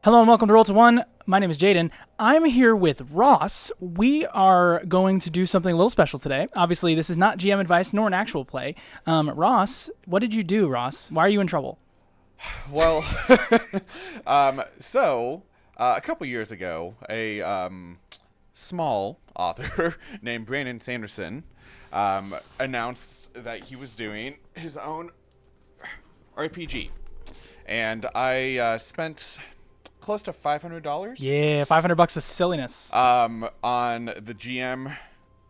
Hello and welcome to Roll to One. My name is Jaden. I'm here with Ross. We are going to do something a little special today. Obviously, this is not GM advice nor an actual play. Ross, what did you do, Ross? Why are you in trouble? Well, a couple years ago, a small author named Brandon Sanderson announced that he was doing his own RPG. And I spent close to $500. Yeah, $500 is silliness. On the GM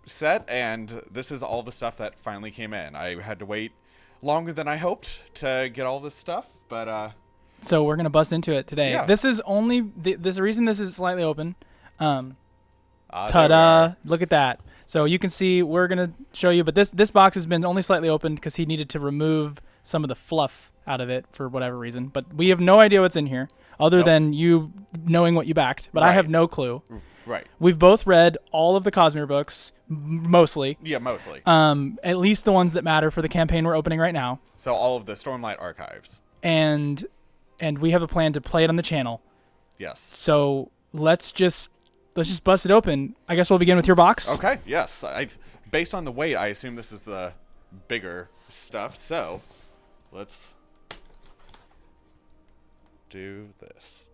set, and this is all the stuff that finally came in. I had to wait longer than I hoped to get all this stuff, but so we're gonna bust into it today. Yeah. This is only there's a reason this is slightly open. there Ta-da! Look at that. So you can see we're gonna show you, but this box has been only slightly opened because he needed to remove some of the fluff out of it for whatever reason. But we have no idea what's in here, other Nope. than you knowing what you backed. But I Right. have no clue. Right. We've both read all of the Cosmere books, mostly. Yeah, mostly. At least the ones that matter for the campaign we're opening right now. So all of the Stormlight archives. And we have a plan to play it on the channel. Yes. So let's just bust it open. I guess we'll begin with your box. Okay. Yes. Based on the weight, I assume this is the bigger stuff. So let's do this.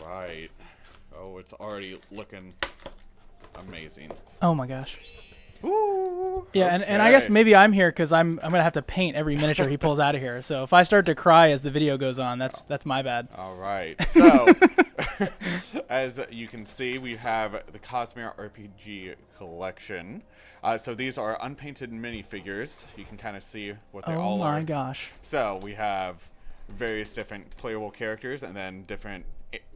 Right. Oh, it's already looking amazing. Oh my gosh. Ooh. Yeah, and I guess okay. maybe I'm here because I'm gonna have to paint every miniature he pulls out of here. So if I start to cry as the video goes on, that's my bad. All right. So, as you can see, we have the Cosmere RPG collection. So these are unpainted minifigures. You can kind of see what they all Oh are. my gosh. So we have various different playable characters and then different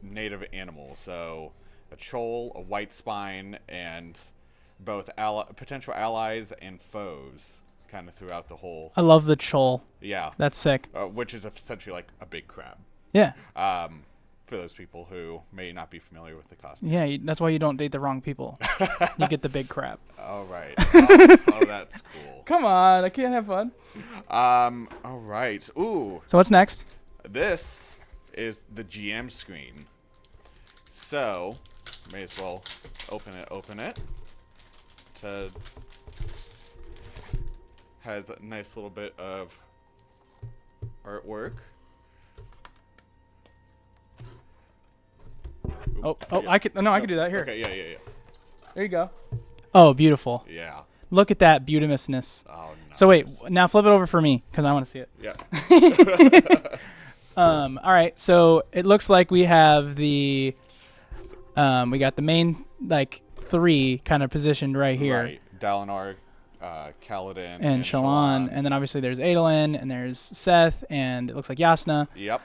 native animals. So a troll, a white spine, and both potential allies and foes kind of throughout the whole. I love the chol. Yeah. That's sick. Which is essentially like a big crab. Yeah. For those people who may not be familiar with the Cosmere. Yeah, that's why you don't date the wrong people. You get the big crap. All right. Oh, that's cool. Come on, I can't have fun. All right. Ooh, So what's next? this is the GM screen. So, may as well open it. Has a nice little bit of artwork. Ooh, Oh, yeah. I could do that here. Okay, yeah. There you go. Oh, beautiful. Yeah. Look at that beautimousness. Oh, nice. So wait, now flip it over for me because I want to see it. Yeah. All right, so it looks like we have we got the main like three kind of positioned right here. Right. Dalinar, Kaladin, And Shallan, and then obviously there's Adolin, and there's Seth, and it looks like Yasna. Yep.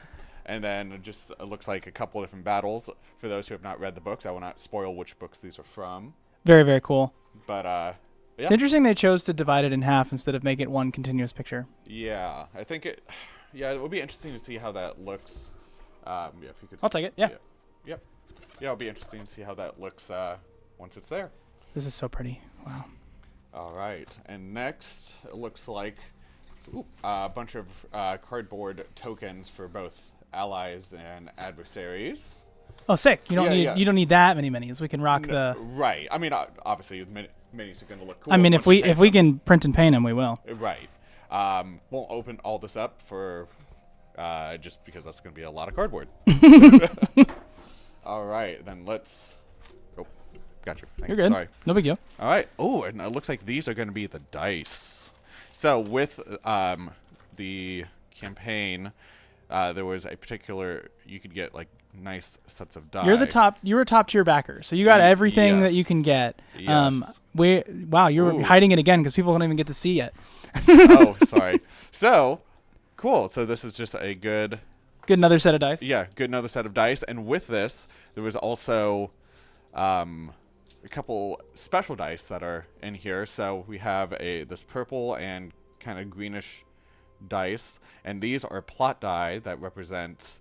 And then it looks like a couple of different battles. For those who have not read the books, I will not spoil which books these are from. Very, very cool. But, It's yeah. interesting they chose to divide it in half instead of make it one continuous picture. Yeah. I think it will be interesting to see how that looks. Yeah, if you could. I'll take it, yeah. Yep. Yeah, it'll be interesting to see how that looks once it's there. This is so pretty. Wow. All right. And next, it looks like a bunch of cardboard tokens for both allies and adversaries. Oh, sick. You don't Yeah, yeah. need that many minis. We can rock the. Right. I mean, obviously, minis are going to look cool. I mean, once if you paint we them. can print and paint them, we will. Right. Won't open all this up for just because that's going to be a lot of cardboard. All right, then let's. Oh, got you. Thanks. You're good. Sorry. No big deal. All right. Oh, and it looks like these are going to be the dice. So with the campaign, there was a particular you could get like nice sets of die. You're a top tier backer, so you got everything that Yes. you can get. Yes. Wow, you're Ooh. hiding it again because people don't even get to see yet. Oh, sorry. So cool. So this is just a good. Good, another set of dice. Yeah, good another set of dice. And with this, there was also a couple special dice that are in here. So we have this purple and kind of greenish dice, and these are plot die that represent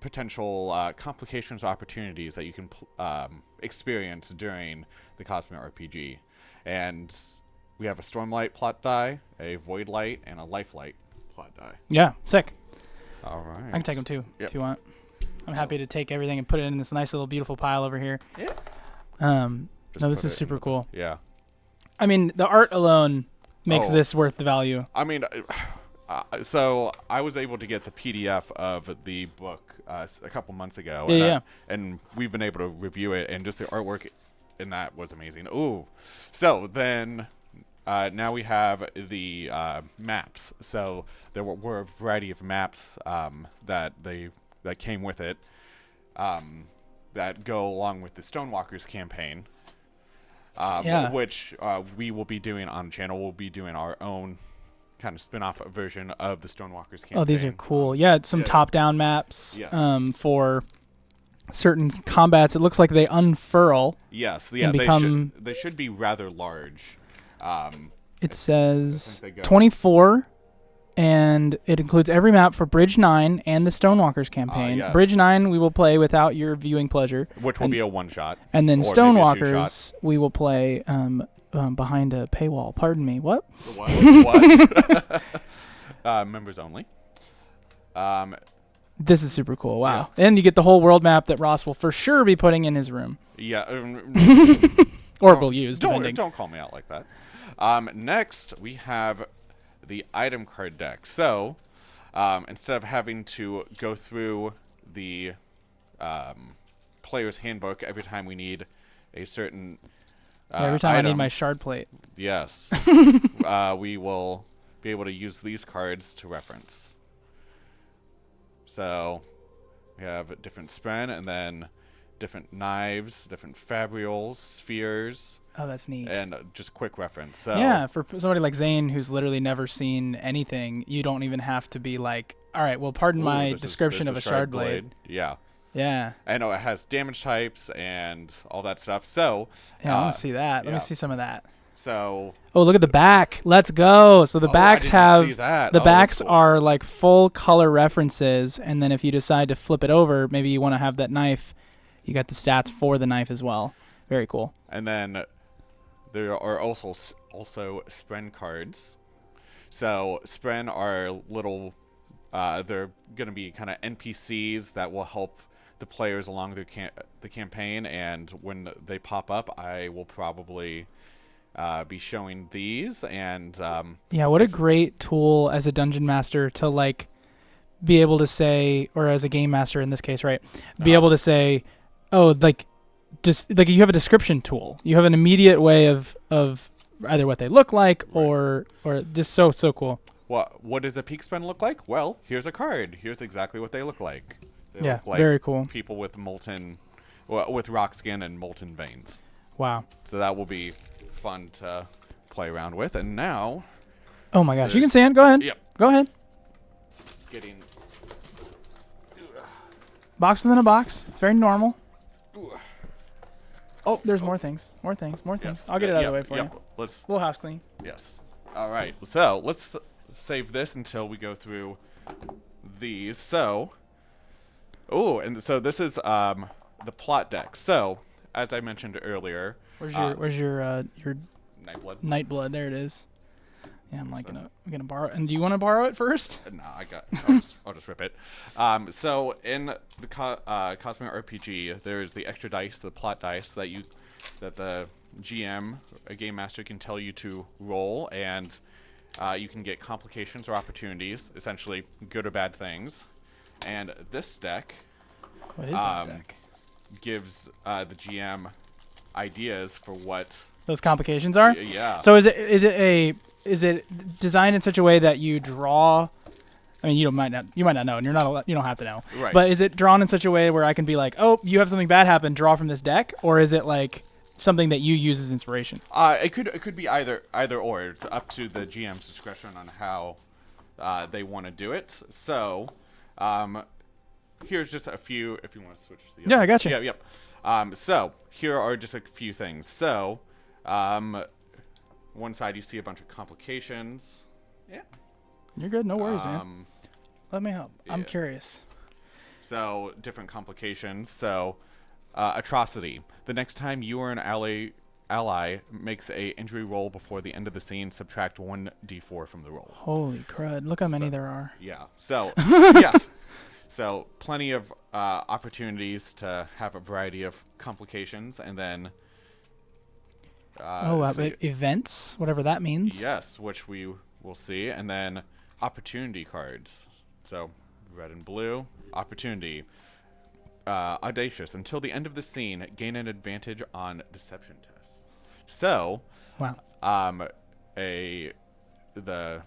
potential complications or opportunities that you can experience during the Cosmere RPG. And we have a Stormlight plot die, a Void Light, and a Life Light plot die. Yeah, sick. All right. I can take them too Yep. if you want. I'm happy to take everything and put it in this nice little beautiful pile over here. Yeah. No, this is super cool. Yeah. I mean, the art alone makes Oh. this worth the value. I mean, so I was able to get the PDF of the book a couple months ago. Yeah, and we've been able to review it, and just the artwork in that was amazing. Ooh. So then now we have the maps. So there were a variety of maps that came with it that go along with the Stonewalkers campaign. Which we will be doing on the channel. We'll be doing our own kind of spin-off version of the Stonewalkers campaign. Oh, these are cool. Yeah, it's some top-down maps Yes. for certain combats. It looks like they unfurl. Yes, yeah, and become, they should be rather large. it says they go- 24, and it includes every map for Bridge 9 and the Stonewalkers campaign. Yes. Bridge 9 we will play without your viewing pleasure. Which will be a one-shot. And then or maybe a Stonewalkers we will play behind a paywall. Pardon me. What? What? What? Members only. This is super cool. Wow. And you get the whole world map that Ross will for sure be putting in his room. Yeah. Or will use, depending. Don't call me out like that. Next, we have the item card deck. So, instead of having to go through the player's handbook every time we need a certain Every time item, I need my shard plate. Yes. We will be able to use these cards to reference. So, we have different Spren, and then different knives, different fabrials, spheres, Oh, that's neat. and just quick reference. So Yeah, for somebody like Zane who's literally never seen anything, you don't even have to be like, all right, well, pardon my description of a shard blade. Yeah. Yeah. I know it has damage types and all that stuff. So Yeah, I want to see that. Let yeah. me see some of that. So Oh, look at the back. Let's go. So the backs I didn't see have that. the Oh, backs that's cool. are like full color references, and then if you decide to flip it over, maybe you want to have that knife, you got the stats for the knife as well. Very cool. And then there are also Spren cards. So Spren are little. They're going to be kind of NPCs that will help the players along the campaign. And when they pop up, I will probably be showing these. And Yeah, what a great tool as a dungeon master to like be able to say, or as a game master in this case, right? Be able to say, oh, like just like you have a description tool. You have an immediate way of either what they look like or just so cool. what does a peak Spren look like? Well, here's a card. Here's exactly what they look like. They Yeah, look like very cool. people with with rock skin and molten veins. Wow. So that will be fun to play around with. And now, Oh my gosh, you can stand. Go ahead. Yep. Go ahead. just getting. Box within a box. It's very normal. Oh, there's more things. More things. Yes. I'll get it out of the way for you. Let's. Little house clean. Yes. All right. So let's save this until we go through these. So. Oh, and so this is the plot deck. So as I mentioned earlier. Where's your Nightblood? Nightblood? There it is. Yeah, I'm gonna borrow. And do you want to borrow it first? No, I'll just rip it. So in the Cosmere RPG, there's the extra dice, the plot dice that the GM, a game master, can tell you to roll, and you can get complications or opportunities, essentially good or bad things. And this deck What is that deck? gives the GM ideas for what. Those complications are? Yeah. So is it designed in such a way that you draw? I mean, you might not know, and you don't have to know. Right. But is it drawn in such a way where I can be like, oh, you have something bad happen, draw from this deck, or is it like something that you use as inspiration? It could be either or. It's up to the GM's discretion on how they want to do it. So, here's just a few. If you want to switch to the Yeah, I got you. Yeah, yep. So here are just a few things. So, one side you see a bunch of complications. Yeah. You're good. No worries, man. Let me help. I'm yeah. curious. So different complications. So, atrocity. The next time you or an ally ally makes a injury roll before the end of the scene, subtract 1d4 from the roll. Holy crud! Look how many there are. Yeah. So yeah. So plenty of opportunities to have a variety of complications, and then events, whatever that means. yes, which we will see, and then opportunity cards. So red and blue, opportunity. Audacious. Until the end of the scene, gain an advantage on deception tests. So, wow. The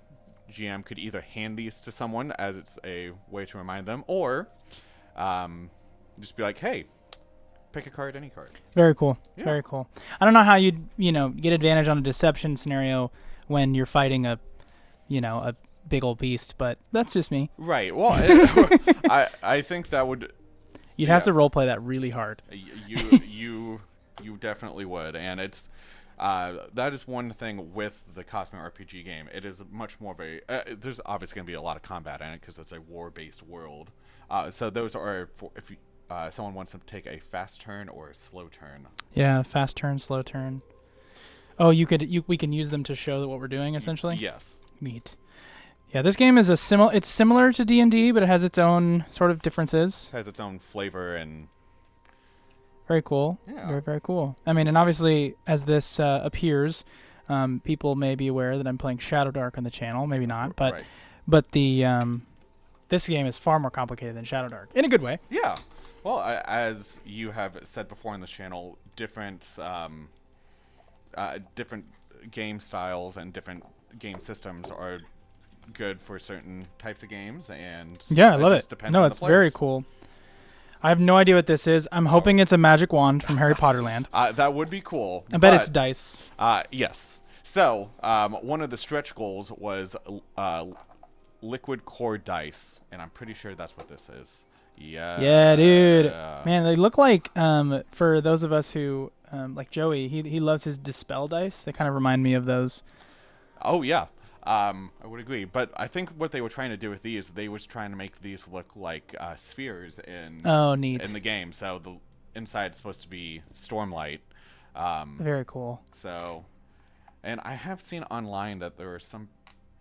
GM could either hand these to someone as it's a way to remind them, or just be like, "Hey, pick a card, any card." Very cool. Yeah. Very cool. I don't know how you'd get advantage on a deception scenario when you're fighting a big old beast, but that's just me. Right. Well, I think that would. You'd have to roleplay that really hard. You definitely would, and it's that is one thing with the Cosmere RPG game. It is much more of a. There's obviously going to be a lot of combat in it because it's a war-based world. So those are for if someone wants to take a fast turn or a slow turn. Yeah, fast turn, slow turn. Oh, we can use them to show what we're doing essentially. Yes. Neat. Yeah, this game is it's similar to D&D, but it has its own sort of differences. It has its own flavor and very cool. Yeah. Very, very cool. I mean, and obviously as this appears, people may be aware that I'm playing Shadow Dark on the channel, maybe not, but right. but the this game is far more complicated than Shadow Dark in a good way. Yeah. Well, as you have said before on this channel, different game styles and different game systems are good for certain types of games, and yeah, I love it. No, it's very cool. I have no idea what this is. I'm hoping it's a magic wand from Harry Potter Land. That would be cool. I bet it's dice. Yes. So one of the stretch goals was liquid core dice, and I'm pretty sure that's what this is. Yeah. Yeah, dude. Man, they look like for those of us who like Joey, he loves his dispel dice. They kind of remind me of those. Oh yeah. I would agree, but I think what they were trying to do with these, they was trying to make these look like spheres in neat. in the game. So the inside is supposed to be Stormlight. Very cool. So, and I have seen online that there were some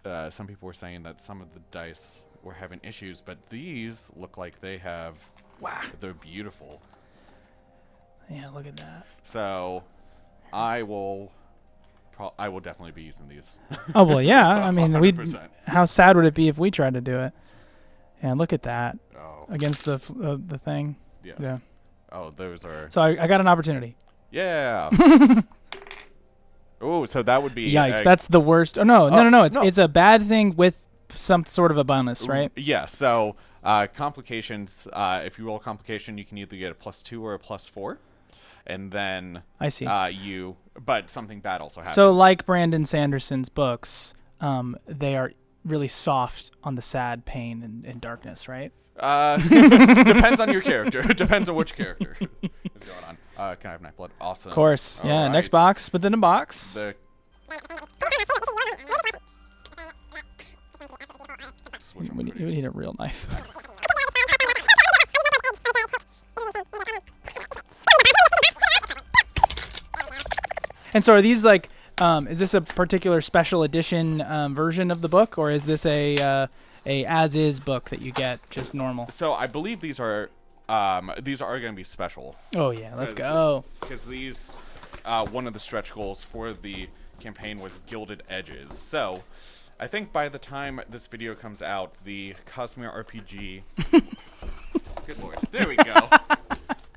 people were saying that some of the dice were having issues, but these look like they have. Wow. They're beautiful. Yeah, look at that. So, I will definitely be using these. Oh well, yeah. I mean, 100%. How sad would it be if we tried to do it? And look at that against the thing. Yes. Yeah. Oh, those are. So I got an opportunity. Yeah. Oh, so that would be. Yikes! That's the worst. Oh no! It's a bad thing with some sort of a bonus, right? Yeah. So complications. If you roll a complication, you can either get a +2 or a +4. And then I see. But something bad also happens. So like Brandon Sanderson's books, they are really soft on the sad pain and darkness, right? Depends on your character. Depends on which character is going on. Can I have Night Blood? Awesome. Of course. All yeah. right. Next box within a box. We need a real knife. And so are these like, is this a particular special edition version of the book, or is this a as-is book that you get just normal? So I believe these are going to be special. Oh yeah, let's go. Because these, one of the stretch goals for the campaign was Gilded Edges. So I think by the time this video comes out, the Cosmere RPG. Good lord. There we go.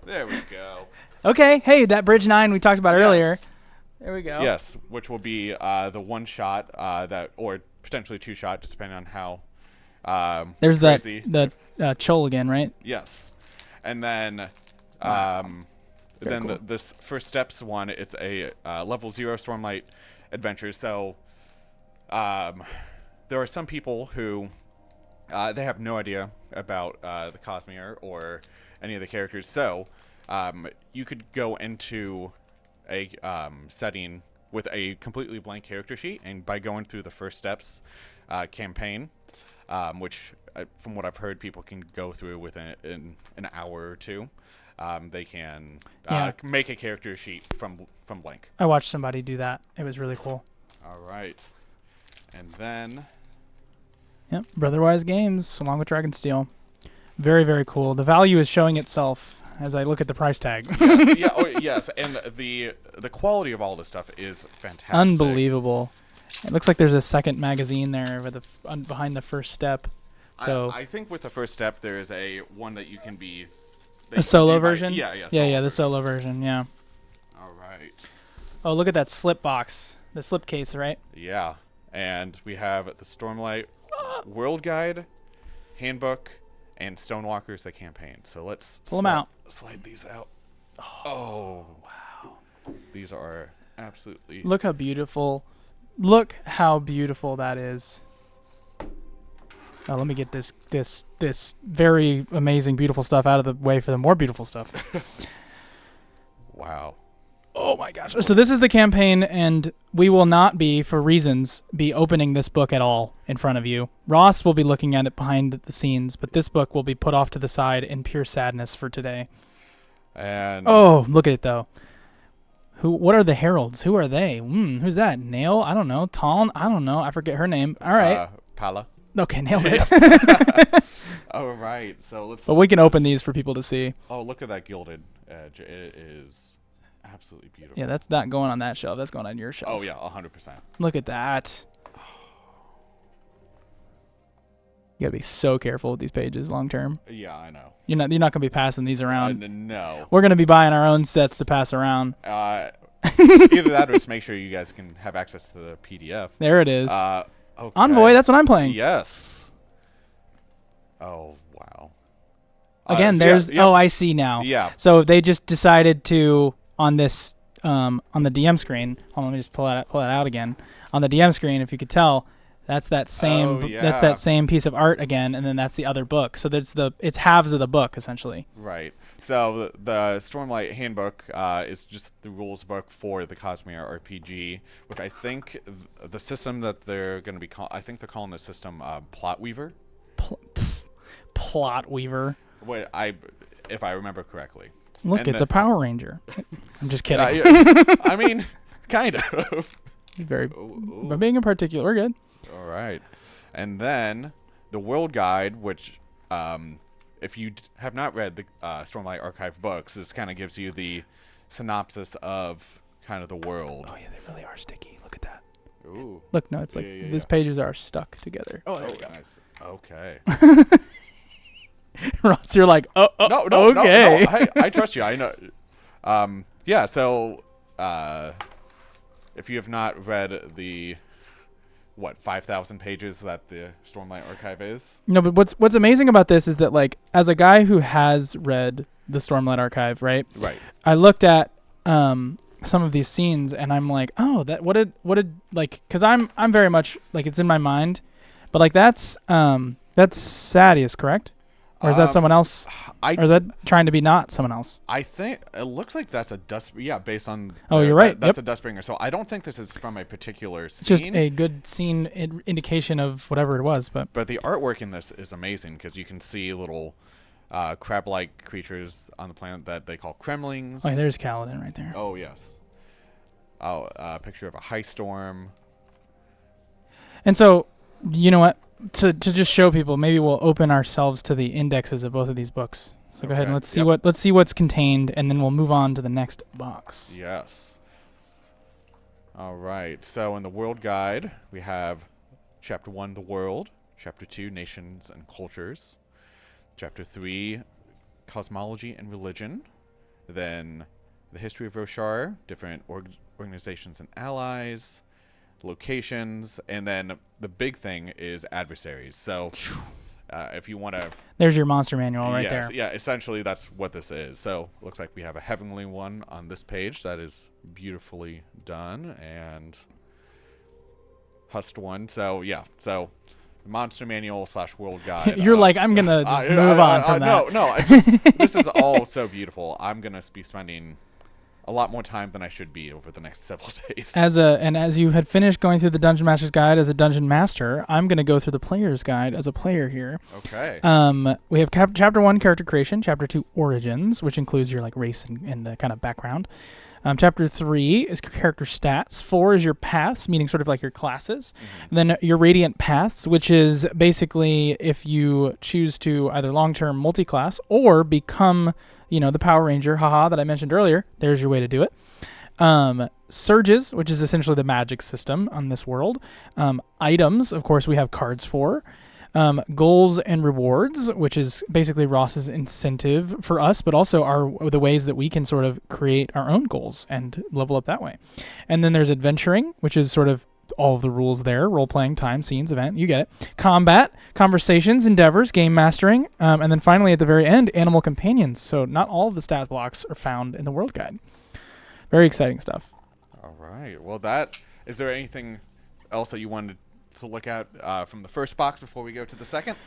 There we go. Okay. Hey, that Bridge 9 we talked about earlier. There we go. Yes, which will be the one shot or potentially two shot, just depending on how. There's crazy. the Chol again, right? Yes, and then cool. This First Steps one, it's a level 0 Stormlight adventure. So there are some people who they have no idea about the Cosmere or any of the characters. So you could go into a setting with a completely blank character sheet, and by going through the First Steps campaign, which from what I've heard people can go through within an hour or two, they can Yeah. make a character sheet from blank. I watched somebody do that. It was really cool. All right, and then Yep, Brotherwise Games along with Dragonsteel. Very, very cool. The value is showing itself as I look at the price tag. yes, yeah, oh, yes, and the quality of all this stuff is fantastic. Unbelievable. It looks like there's a second magazine there with behind the first step. So I think with the first step, there is a one that you can be a solo version. Yeah, The solo version. Yeah. All right. Oh, look at that slip box, the slip case, right? Yeah, and we have the Stormlight World Guide, Handbook, and Stonewalkers the campaign. So let's pull them out. Slide these out. Oh wow! These are absolutely. Look how beautiful. Look how beautiful that is. Oh, let me get this very amazing, beautiful stuff out of the way for the more beautiful stuff. Wow. Oh my gosh. So this is the campaign, and we will not for reasons, be opening this book at all in front of you. Ross will be looking at it behind the scenes, but this book will be put off to the side in pure sadness for today. And oh, look at it though. What are the heralds? Who are they? Who's that? Nail? I don't know. Taln? I don't know. I forget her name. All right. Pala. Okay, nailed it. All right. So let's. But we can open these for people to see. Oh, look at that gilded edge. It is absolutely beautiful. Yeah, that's not going on that shelf. That's going on your shelf. Oh yeah, 100%. Look at that. You gotta be so careful with these pages long term. Yeah, I know. You're not gonna be passing these around. No. We're gonna be buying our own sets to pass around. Either that or just make sure you guys can have access to the PDF. There it is. Okay. Envoy, that's what I'm playing. Yes. Oh wow. Again, so there's. yeah. Oh, I see now. Yeah. So they just decided to on this on the DM screen. Hold on, let me just pull that out again. On the DM screen, if you could tell, that's that same that's that same piece of art again, and then that's the other book. So it's halves of the book essentially. Right. So the Stormlight Handbook is just the rules book for the Cosmere RPG, which I think the system that they're going to be I think they're calling the system Plot Weaver. Plot Weaver. Wait, if I remember correctly. Look, it's a Power Ranger. I'm just kidding. I mean, kind of. By being in particular, we're good. All right. And then the World Guide, which if you have not read the Stormlight Archive books, this kind of gives you the synopsis of kind of the world. Oh, yeah, they really are sticky. Look at that. Ooh. Look, no, it's like these pages are stuck together. Oh, there we go. Nice. Okay. Ross, you're like, no, okay. No. Hey, I trust you. I know. Yeah, so if you have not read the 5,000 pages that the Stormlight Archive is. No, but what's amazing about this is that, like, as a guy who has read the Stormlight Archive, right? Right. I looked at some of these scenes and I'm like, oh, that what did like, because I'm very much like it's in my mind, but like that's Sadius, correct? Or is that someone else? Or is that trying to be not someone else? I think it looks like that's a dust. Yeah, based on. Oh, you're right. That's a Dustbringer. So I don't think this is from a particular scene. It's just a good scene indication of whatever it was. But the artwork in this is amazing because you can see little crab-like creatures on the planet that they call Kremlings. Oh, yeah, there's Kaladin right there. Oh yes. Oh, a picture of a high storm. And so, you know what? To just show people, maybe we'll open ourselves to the indexes of both of these books. So go ahead and let's see what's contained, and then we'll move on to the next box. Yes. All right. So in the World Guide, we have Chapter 1, The World. Chapter 2, Nations and Cultures. Chapter 3, Cosmology and Religion. Then the History of Roshar, different organizations and allies. Locations, and then the big thing is adversaries. So if you want to, there's your monster manual right there. Yeah, essentially that's what this is. So looks like we have a heavenly one on this page that is beautifully done, and Hust one. So yeah, so monster manual / world guide. You're like, I'm gonna just move on from that. No, this is all so beautiful. I'm gonna be spending a lot more time than I should be over the next several days. As you had finished going through the Dungeon Master's Guide as a Dungeon Master, I'm going to go through the Player's Guide as a player here. Okay. We have Chapter 1, Character Creation. Chapter 2, Origins, which includes your like race and the kind of background. Chapter 3 is character stats. 4 is your paths, meaning sort of like your classes. And then your radiant paths, which is basically if you choose to either long-term multi-class or become, the Power Ranger, that I mentioned earlier. There's your way to do it. Surges, which is essentially the magic system on this world. Items, of course, we have cards for. Goals and rewards, which is basically Ross's incentive for us, but also the ways that we can sort of create our own goals and level up that way. And then there's adventuring, which is sort of all of the rules there: role-playing, time, scenes, event, you get it. Combat, conversations, endeavors, game mastering, and then finally at the very end, animal companions. So not all of the stat blocks are found in the world guide. Very exciting stuff. All right. Well, is there anything else that you wanted to look at from the first box before we go to the second?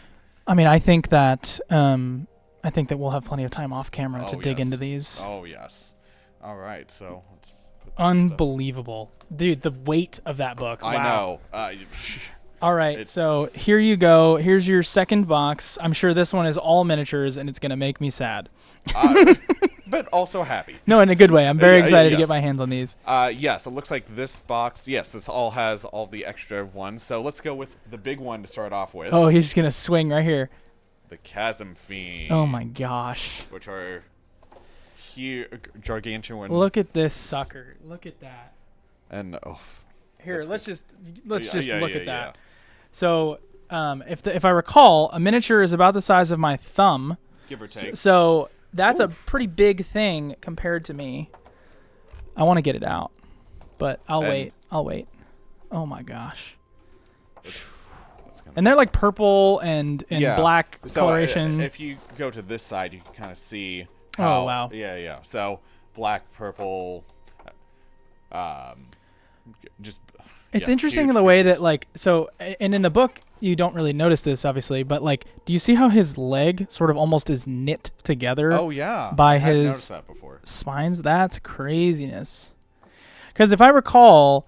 I mean, I think that we'll have plenty of time off camera to dig into these. Oh yes. All right. So let's put unbelievable, dude. The weight of that book. I wow. know. All right. So here you go. Here's your second box. I'm sure this one is all miniatures, and it's gonna make me sad. But also happy. No, in a good way. I'm very excited to get my hands on these. Yes, it looks like this box, this all has all the extra ones. So let's go with the big one to start off with. Oh, he's going to swing right here. The Chasm Fiend. Oh, my gosh. Which are gargantuan. Look at this sucker. Look at that. And, Here, let's just look at that. Yeah. So, if I recall, a miniature is about the size of my thumb. Give or take. So that's a pretty big thing compared to me. I want to get it out, but I'll wait. Oh my gosh. And they're like purple and black coloration. If you go to this side, you can kind of see how, oh wow. Yeah. So black, purple, it's interesting in the way that and in the book you don't really notice this obviously, but do you see how his leg sort of almost is knit together? Oh yeah. By I hadn't his noticed that before. spines? That's craziness. Because if I recall,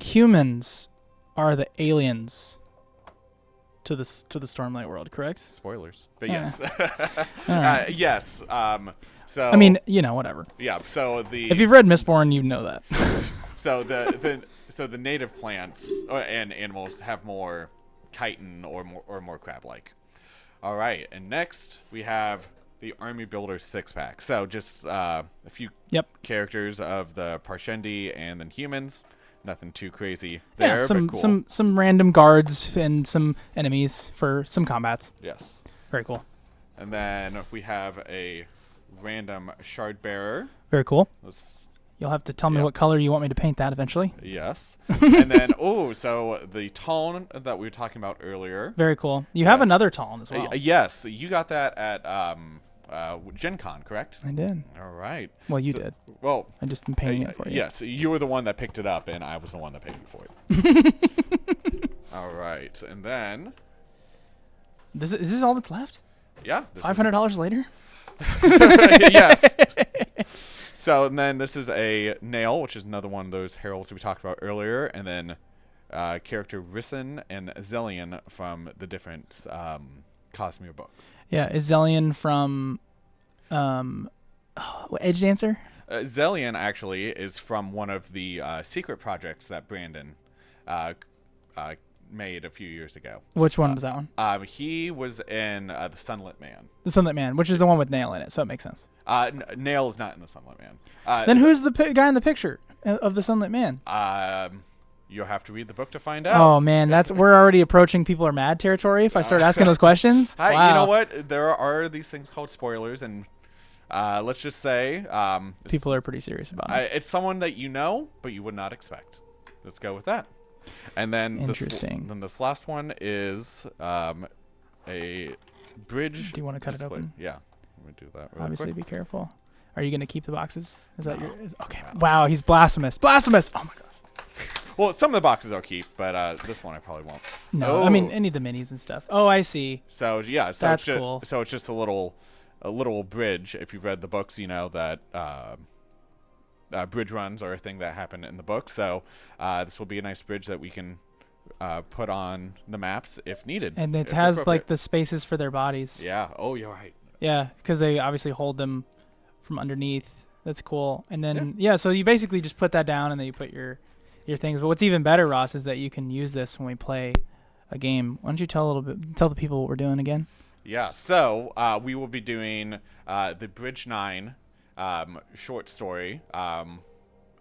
humans are the aliens to the Stormlight world, correct? Spoilers, but Yeah. yes. Right. Yes. So I mean, whatever. yeah. So If you've read Mistborn, you know that. So the native plants and animals have more chitin or more crab-like. All right, and next we have the Army Builder 6-pack. So just a few characters of the Parshendi and then humans. Nothing too crazy there, some but cool. some random guards and some enemies for some combats. Yes. Very cool. And then we have a random Shard Bearer. Very cool. Let's You'll have to tell me what color you want me to paint that eventually. Yes. And then, so the Taln that we were talking about earlier. Very cool. You have another Taln as well. Yes. You got that at Gen Con, correct? I did. All right. Well, you did. Well, I just been painting it for you. Yes. You were the one that picked it up, and I was the one that paid you for it. All right. And then. Is this all that's left? Yeah. $500 later? Yes. So, and then this is a Nail, which is another one of those heralds we talked about earlier, and then character Risen and Zellion from the different Cosmere books. Yeah, is Zellion from Edge Dancer? Zellion actually is from one of the secret projects that Brandon made a few years ago. Which one was that one? He was in the Sunlit Man. The Sunlit Man, which is the one with Nail in it, so it makes sense. Nail is not in the Sunlit Man. Then who's the guy in the picture of the Sunlit Man? You'll have to read the book to find out. Oh man, we're already approaching People Are Mad territory if I start asking those questions. Hi, wow. You know what? There are these things called spoilers, and let's just say people are pretty serious about it. It's someone that you know, but you would not expect. Let's go with that. And then interesting. This last one is a bridge. Do you want to cut it open? Yeah, let me do that. Really Obviously, quick. be careful. Are you going to keep the boxes? Is that okay? Wow, he's blasphemous! Blasphemous! Oh my gosh. Well, some of the boxes I'll keep, but this one I probably won't. No, I mean any of the minis and stuff. Oh, I see. So yeah, that's cool. So it's just a little a little bridge. If you've read the books, you know that bridge runs are a thing that happen in the book. So this will be a nice bridge that we can put on the maps if needed. And it has like the spaces for their bodies. Yeah. Oh, you're right. Yeah, because they obviously hold them from underneath. That's cool. And then so you basically just put that down and then you put your things. But what's even better, Ross, is that you can use this when we play a game. Why don't you tell the people what we're doing again? Yeah. So we will be doing the Bridge 9 short story.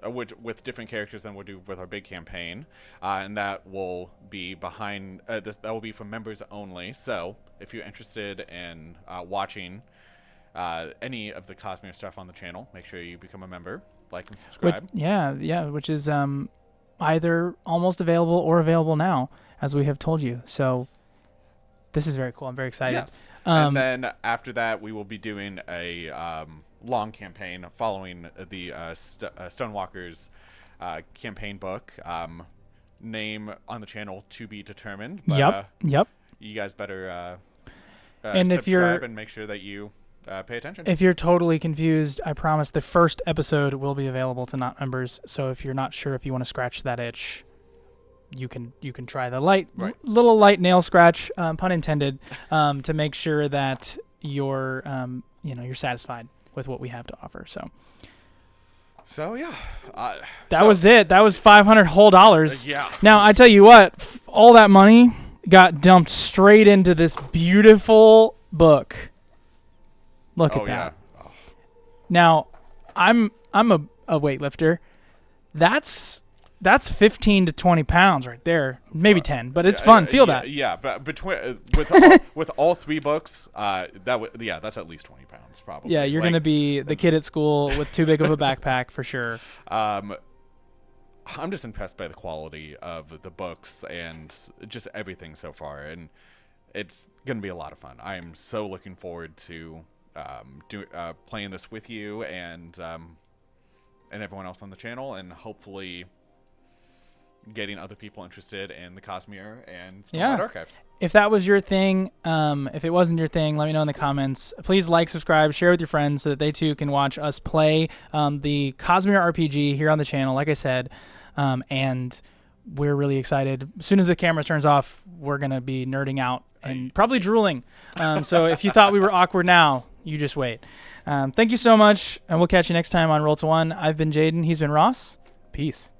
With different characters than we'll do with our big campaign, and that will be behind. That will be for members only. So if you're interested in watching any of the Cosmere stuff on the channel, make sure you become a member, like and subscribe. Which is either almost available or available now, as we have told you. So this is very cool. I'm very excited. Yes. And then after that, we will be doing a long campaign following the Stonewalkers campaign book. Name on the channel to be determined. But, yep. You guys better and subscribe if you're and make sure that you pay attention. If you're totally confused, I promise the first episode will be available to not members. So if you're not sure if you want to scratch that itch, you can try the little light nail scratch, pun intended, to make sure that you're you're satisfied with what we have to offer. So yeah, that was it. That was $500 whole dollars. Yeah. Now I tell you what, all that money got dumped straight into this beautiful book. Look at that. Yeah. Oh. Now, I'm a weightlifter. That's 15 to 20 pounds right there, maybe 10, but it's fun. Feel that. Yeah, but between with all three books, that's at least 20 pounds probably. Yeah, you're gonna be the kid at school with too big of a backpack for sure. I'm just impressed by the quality of the books and just everything so far, and it's gonna be a lot of fun. I am so looking forward to playing this with you and everyone else on the channel, and hopefully getting other people interested in the Cosmere and Stormlight Archives. If that was your thing, if it wasn't your thing, let me know in the comments. Please like, subscribe, share with your friends so that they too can watch us play the Cosmere RPG here on the channel, like I said. And we're really excited. As soon as the camera turns off, we're going to be nerding out and probably drooling. So if you thought we were awkward now, you just wait. Thank you so much, and we'll catch you next time on Roll to One. I've been Jaden. He's been Ross. Peace.